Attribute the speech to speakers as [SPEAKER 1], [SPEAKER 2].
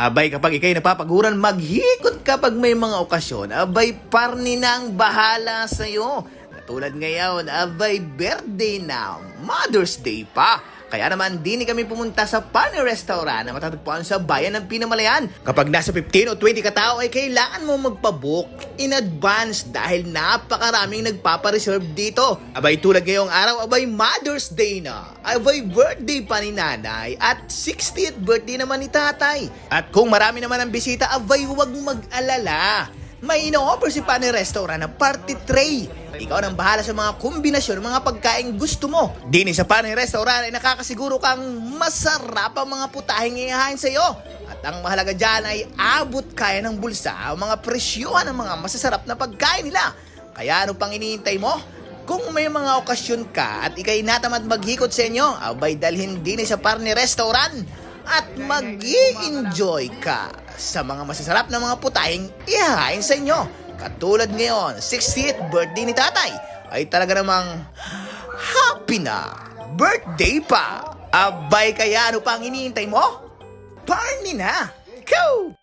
[SPEAKER 1] Abay, kapag ikay napapaguran, maghikot kapag may mga okasyon. Abay, parni na ang bahala sa'yo. Katulad ngayon, abay, birthday na, Mother's Day pa. Kaya naman, dini kami pumunta sa Pane Restaurant na matatagpuan sa bayan ng Pinamalayan. Kapag nasa 15 o 20 katao ay kailangan mo magpabook in advance dahil napakaraming nagpapareserve dito. Abay, tulad ngayong araw, abay, Mother's Day na. Abay, birthday pa ni nanay at 60th birthday naman ni tatay. At kung marami naman ang bisita, abay, huwag mag-alala. May ino-offer si Pane Restaurant na party tray. Ikaw nang bahala sa mga kombinasyon ng mga pagkain gusto mo. Dini sa Pane Restaurant ay nakakasiguro kang masarap ang mga putahing ihahain sa iyo. At ang mahalaga dyan ay abot kaya ng bulsa ang mga presyuhan ng mga masasarap na pagkain nila. Kaya ano pang iniintay mo? Kung may mga okasyon ka at ikay natamad maghikot sa inyo, abay dalhin din sa Pane Restaurant at mag-i-enjoy ka sa mga masasarap na mga putahing ihahain sa inyo. Katulad ngayon, 60th birthday ni tatay ay talaga namang happy na birthday pa. Abay, kaya ano pang iniintay mo? Party na! Go!